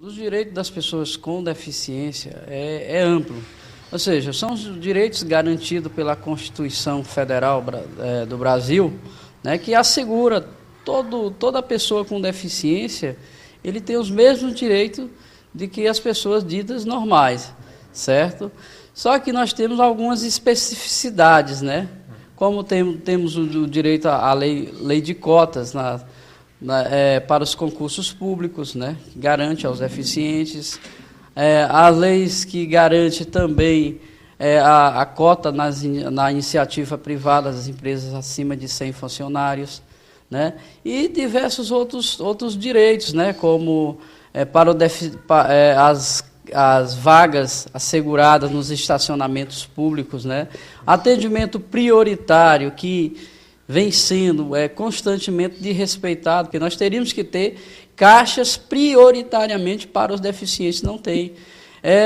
Os direitos das pessoas com deficiência é amplo, ou seja, são os direitos garantidos pela Constituição Federal do Brasil, né, que assegura toda pessoa com deficiência, ele tem os mesmos direitos de que as pessoas ditas normais, certo? Só que nós temos algumas especificidades, né? Como temos o direito à lei de cotas para os concursos públicos, né, que garante aos deficientes, as leis que garante também a cota na iniciativa privada das empresas acima de 100 funcionários, né, e diversos outros direitos, né, como as vagas asseguradas nos estacionamentos públicos, né, atendimento prioritário que vem sendo constantemente desrespeitado, porque nós teríamos que ter caixas prioritariamente para os deficientes, não tem.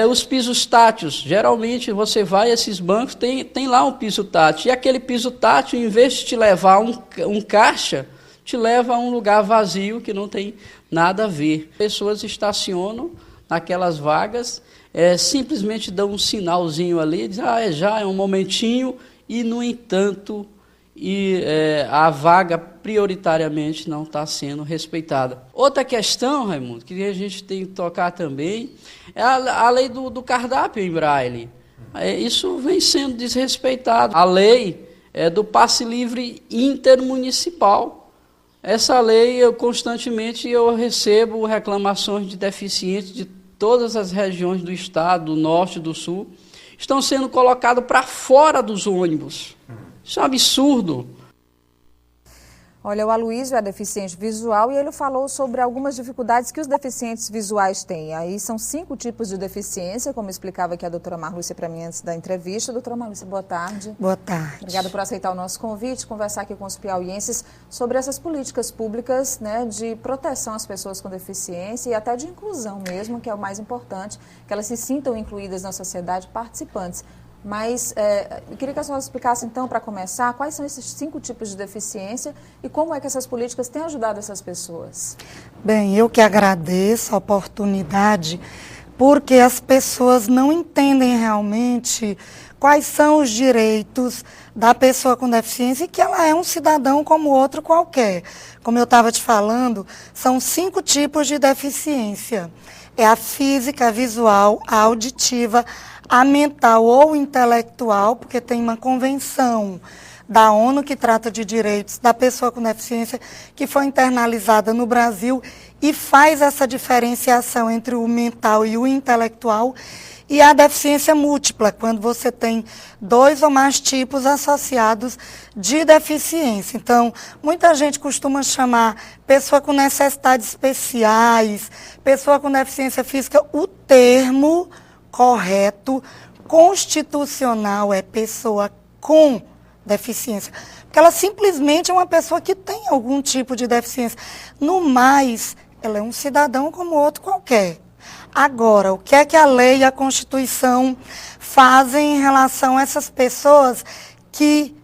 Os pisos táteis, geralmente você vai a esses bancos, tem lá um piso tátil, e aquele piso tátil, em vez de te levar um caixa, te leva a um lugar vazio que não tem nada a ver. Pessoas estacionam naquelas vagas, simplesmente dão um sinalzinho ali, dizem, já é um momentinho, e, no entanto, a vaga prioritariamente não está sendo respeitada. Outra questão, Raimundo, que a gente tem que tocar também, é a lei do cardápio em braille. Isso vem sendo desrespeitado. A lei do passe livre intermunicipal. Essa lei, constantemente eu recebo reclamações de deficientes de todas as regiões do estado, do norte e do sul, estão sendo colocados para fora dos ônibus. Isso é um absurdo. Olha, o Aloysio é deficiente visual e ele falou sobre algumas dificuldades que os deficientes visuais têm. Aí são 5 tipos de deficiência, como explicava aqui a doutora Marlúcia para mim antes da entrevista. Doutora Marlúcia, boa tarde. Boa tarde. Obrigada por aceitar o nosso convite, conversar aqui com os piauienses sobre essas políticas públicas, né, de proteção às pessoas com deficiência e até de inclusão mesmo, que é o mais importante, que elas se sintam incluídas na sociedade, participantes. Mas eu queria que a senhora explicasse, então, para começar, quais são esses 5 tipos de deficiência e como é que essas políticas têm ajudado essas pessoas. Bem, eu que agradeço a oportunidade, porque as pessoas não entendem realmente quais são os direitos da pessoa com deficiência e que ela é um cidadão como outro qualquer. Como eu estava te falando, são 5 tipos de deficiência. É a física, a visual, a auditiva, a mental ou intelectual, porque tem uma convenção da ONU que trata de direitos da pessoa com deficiência, que foi internalizada no Brasil e faz essa diferenciação entre o mental e o intelectual, e a deficiência múltipla, quando você tem 2 ou mais tipos associados de deficiência. Então, muita gente costuma chamar pessoa com necessidades especiais, pessoa com deficiência física. O termo correto, constitucional, é pessoa com deficiência. Porque ela simplesmente é uma pessoa que tem algum tipo de deficiência. No mais, ela é um cidadão como outro qualquer. Agora, o que é que a lei e a Constituição fazem em relação a essas pessoas que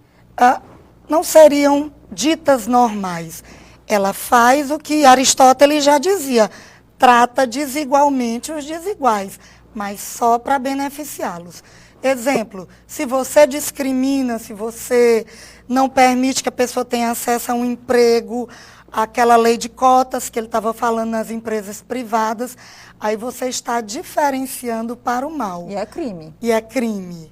não seriam ditas normais? Ela faz o que Aristóteles já dizia, trata desigualmente os desiguais, mas só para beneficiá-los. Exemplo, se você discrimina, se você não permite que a pessoa tenha acesso a um emprego, aquela lei de cotas que ele estava falando nas empresas privadas, aí você está diferenciando para o mal. E é crime. E é crime.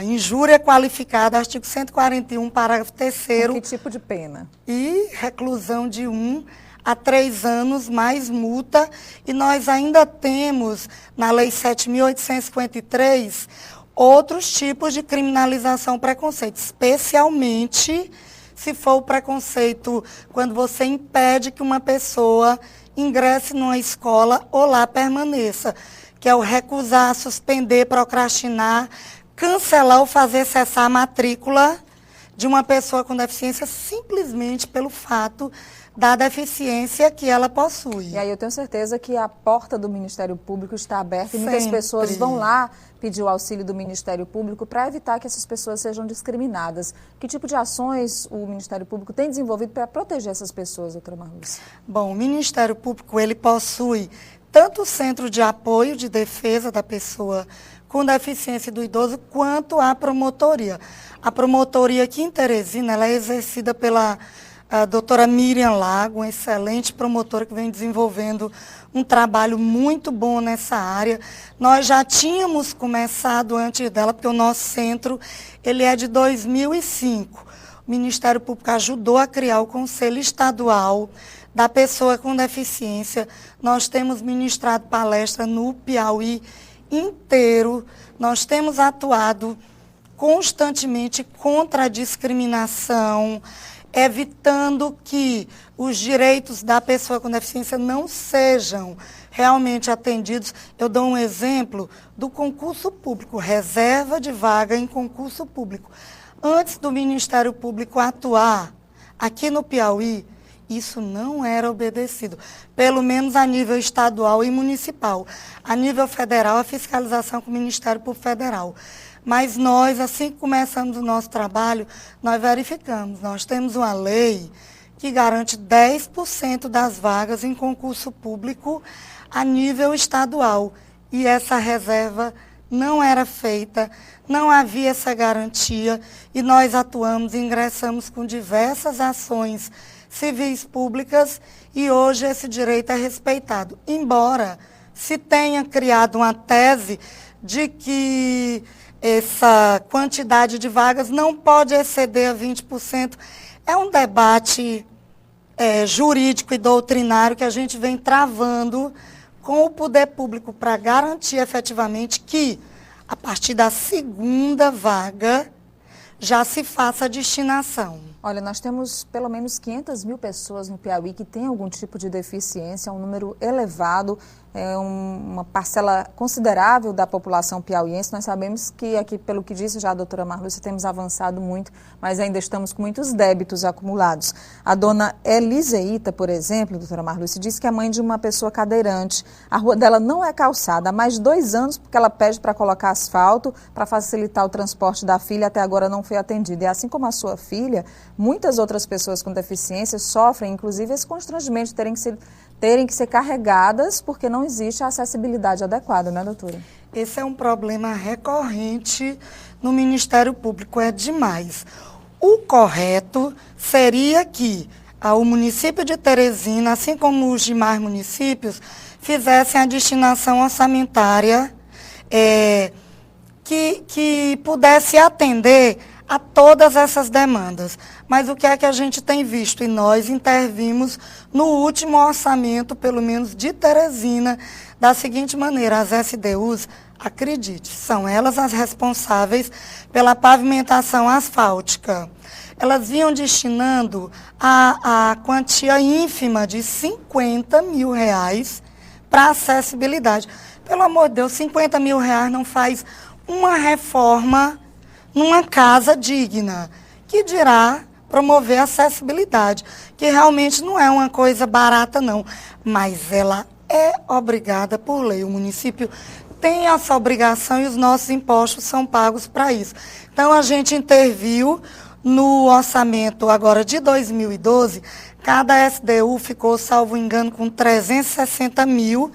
Injúria qualificada, artigo 141, parágrafo 3º. Que tipo de pena? E reclusão de 1 a 3 anos, mais multa. E nós ainda temos, na Lei 7.853, outros tipos de criminalização preconceito, especialmente se for o preconceito quando você impede que uma pessoa ingresse numa escola ou lá permaneça, que é o recusar, suspender, procrastinar, cancelar ou fazer cessar a matrícula de uma pessoa com deficiência simplesmente pelo fato da deficiência que ela possui. E aí eu tenho certeza que a porta do Ministério Público está aberta e Sempre. muitas pessoas vão lá pedir o auxílio do Ministério Público para evitar que essas pessoas sejam discriminadas. Que tipo de ações o Ministério Público tem desenvolvido para proteger essas pessoas, doutora Marlúcia? Bom, o Ministério Público, ele possui tanto o Centro de Apoio de Defesa da Pessoa com Deficiência do Idoso, quanto a promotoria. A promotoria aqui em Teresina, ela é exercida pela doutora Miriam Lago, uma excelente promotora que vem desenvolvendo um trabalho muito bom nessa área. Nós já tínhamos começado antes dela, porque o nosso centro ele é de 2005. O Ministério Público ajudou a criar o Conselho Estadual da Pessoa com Deficiência. Nós temos ministrado palestra no Piauí inteiro. Nós temos atuado constantemente contra a discriminação, evitando que os direitos da pessoa com deficiência não sejam realmente atendidos. Eu dou um exemplo do concurso público, reserva de vaga em concurso público. Antes do Ministério Público atuar aqui no Piauí, isso não era obedecido, pelo menos a nível estadual e municipal. A nível federal, a fiscalização com o Ministério Público Federal. Mas nós, assim que começamos o nosso trabalho, nós verificamos. Nós temos uma lei que garante 10% das vagas em concurso público a nível estadual. E essa reserva não era feita, não havia essa garantia, e nós atuamos e ingressamos com diversas ações civis públicas, e hoje esse direito é respeitado. Embora se tenha criado uma tese de que essa quantidade de vagas não pode exceder a 20%, é um debate jurídico e doutrinário que a gente vem travando com o poder público para garantir efetivamente que, a partir da segunda vaga, já se faça a destinação. Olha, nós temos pelo menos 500 mil pessoas no Piauí que têm algum tipo de deficiência, um número elevado, uma parcela considerável da população piauiense. Nós sabemos que aqui, pelo que disse já a doutora Marlúcia, temos avançado muito, mas ainda estamos com muitos débitos acumulados. A dona Eliseita, por exemplo, doutora Marlúcia, disse que é mãe de uma pessoa cadeirante. A rua dela não é calçada há mais de 2 anos, porque ela pede para colocar asfalto para facilitar o transporte da filha, até agora não foi atendida. E assim como a sua filha, muitas outras pessoas com deficiência sofrem, inclusive, esse constrangimento de terem que ser carregadas porque não existe a acessibilidade adequada, né, doutora? Esse é um problema recorrente no Ministério Público, é demais. O correto seria que o município de Teresina, assim como os demais municípios, fizessem a destinação orçamentária que pudesse atender a todas essas demandas. Mas o que é que a gente tem visto? E nós intervimos no último orçamento, pelo menos de Teresina, da seguinte maneira: as SDUs, acredite, são elas as responsáveis pela pavimentação asfáltica. Elas vinham destinando a quantia ínfima de R$50 mil para acessibilidade. Pelo amor de Deus, R$50 mil não faz uma reforma numa casa digna, que dirá promover a acessibilidade, que realmente não é uma coisa barata, não, mas ela é obrigada por lei. O município tem essa obrigação e os nossos impostos são pagos para isso. Então, a gente interviu no orçamento agora de 2012, cada SDU ficou, salvo engano, com 360 mil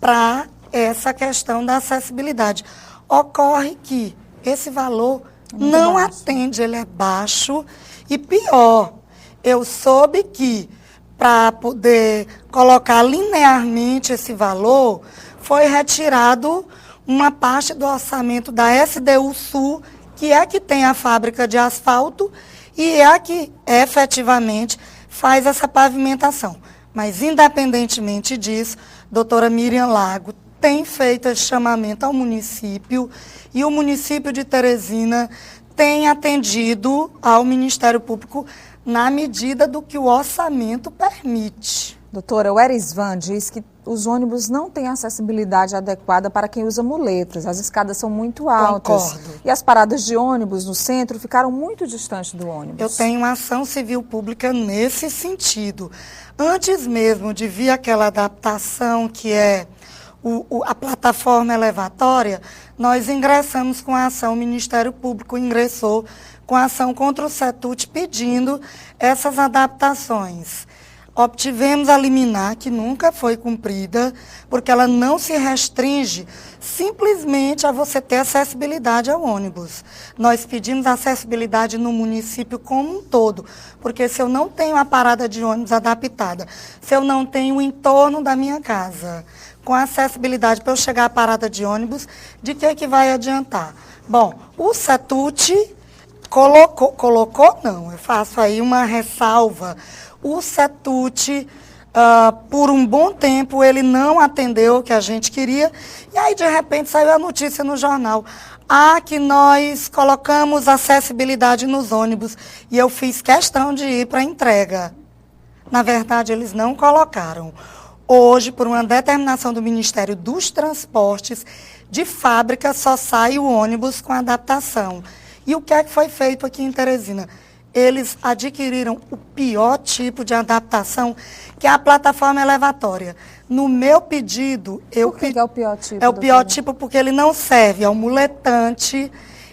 para essa questão da acessibilidade. Ocorre que esse valor não atende, ele é baixo, e pior, eu soube que para poder colocar linearmente esse valor, foi retirado uma parte do orçamento da SDU Sul, que é a que tem a fábrica de asfalto e é a que efetivamente faz essa pavimentação. Mas, independentemente disso, doutora Miriam Lago tem feito esse chamamento ao município, e o município de Teresina tem atendido ao Ministério Público na medida do que o orçamento permite. Doutora, o Erisvan diz que os ônibus não têm acessibilidade adequada para quem usa muletas. As escadas são muito altas. Concordo. E as paradas de ônibus no centro ficaram muito distantes do ônibus. Eu tenho uma ação civil pública nesse sentido. Antes mesmo de vir aquela adaptação que é a plataforma elevatória, nós ingressamos com a ação, o Ministério Público ingressou com a ação contra o CETUT pedindo essas adaptações. Obtivemos a liminar, que nunca foi cumprida, porque ela não se restringe simplesmente a você ter acessibilidade ao ônibus. Nós pedimos acessibilidade no município como um todo, porque se eu não tenho a parada de ônibus adaptada, se eu não tenho o entorno da minha casa com acessibilidade para eu chegar à parada de ônibus, de que vai adiantar? Bom, o CETUT colocou não, eu faço aí uma ressalva. O CETUT, por um bom tempo, ele não atendeu o que a gente queria, e aí, de repente, saiu a notícia no jornal. Que nós colocamos acessibilidade nos ônibus, e eu fiz questão de ir para a entrega. Na verdade, eles não colocaram. Hoje, por uma determinação do Ministério dos Transportes, de fábrica só sai o ônibus com adaptação. E o que é que foi feito aqui em Teresina? Eles adquiriram o pior tipo de adaptação, que é a plataforma elevatória. No meu pedido, Por que é o pior tipo? É o pior tipo porque ele não serve ao muletante,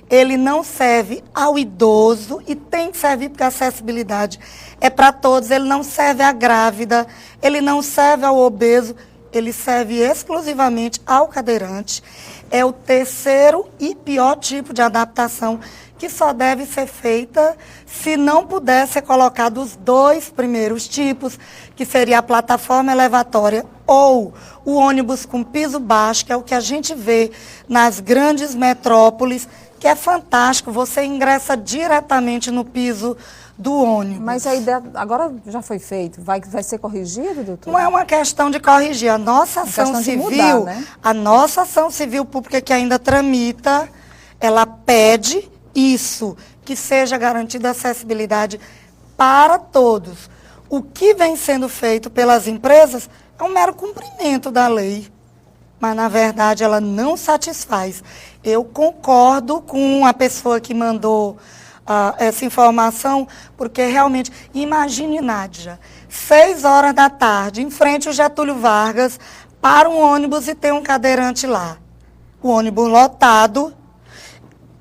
ele não serve ao idoso e tem que servir porque a acessibilidade é para todos. Ele não serve à grávida, ele não serve ao obeso, ele serve exclusivamente ao cadeirante. É o terceiro e pior tipo de adaptação que só deve ser feita se não puder ser colocado os dois primeiros tipos, que seria a plataforma elevatória ou o ônibus com piso baixo, que é o que a gente vê nas grandes metrópoles, que é fantástico, você ingressa diretamente no piso do ônibus. Mas a ideia agora já foi feito, vai ser corrigido, doutor? Não é uma questão de corrigir, a nossa ação civil, mudar, né? A nossa ação civil pública que ainda tramita, ela pede isso, que seja garantida acessibilidade para todos. O que vem sendo feito pelas empresas é um mero cumprimento da lei, mas na verdade ela não satisfaz. Eu concordo com a pessoa que mandou essa informação, porque realmente, imagine, Nádia, 6 horas da tarde, em frente ao Getúlio Vargas, para um ônibus e tem um cadeirante lá. O ônibus lotado.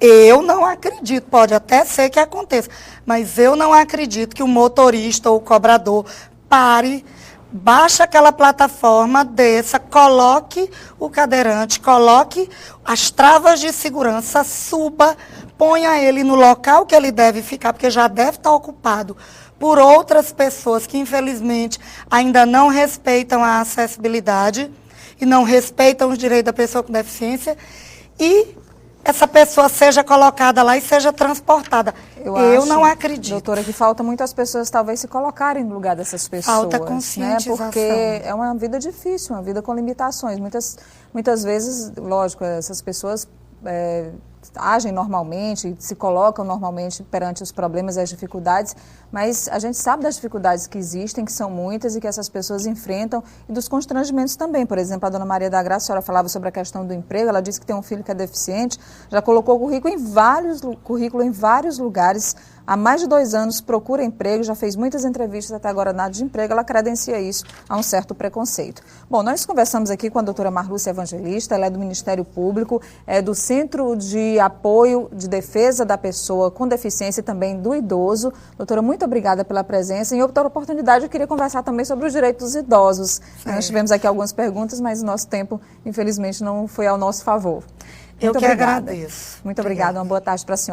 Eu não acredito, pode até ser que aconteça, mas eu não acredito que o motorista ou o cobrador pare, baixe aquela plataforma, desça, coloque o cadeirante, coloque as travas de segurança, suba, ponha ele no local que ele deve ficar, porque já deve estar ocupado por outras pessoas que, infelizmente, ainda não respeitam a acessibilidade e não respeitam os direitos da pessoa com deficiência, e essa pessoa seja colocada lá e seja transportada. Eu não acredito. Doutora, que falta muitas pessoas talvez se colocarem no lugar dessas pessoas. Falta conscientização. Né? Porque é uma vida difícil, uma vida com limitações. Muitas vezes, lógico, essas pessoas agem normalmente, se colocam normalmente perante os problemas e as dificuldades, mas a gente sabe das dificuldades que existem, que são muitas e que essas pessoas enfrentam, e dos constrangimentos também. Por exemplo, a dona Maria da Graça, a senhora falava sobre a questão do emprego, ela disse que tem um filho que é deficiente, já colocou currículo em vários lugares, há mais de 2 anos procura emprego, já fez muitas entrevistas até agora na área de emprego, ela credencia isso a um certo preconceito. Bom, nós conversamos aqui com a doutora Marlúcia Evangelista, ela é do Ministério Público, é do Centro de Apoio de Defesa da Pessoa com Deficiência e também do Idoso. Doutora, muito obrigada pela presença. Em outra oportunidade, eu queria conversar também sobre os direitos dos idosos. Nós tivemos aqui algumas perguntas, mas o nosso tempo, infelizmente, não foi ao nosso favor. Eu que agradeço. Muito obrigada. Uma boa tarde para a senhora.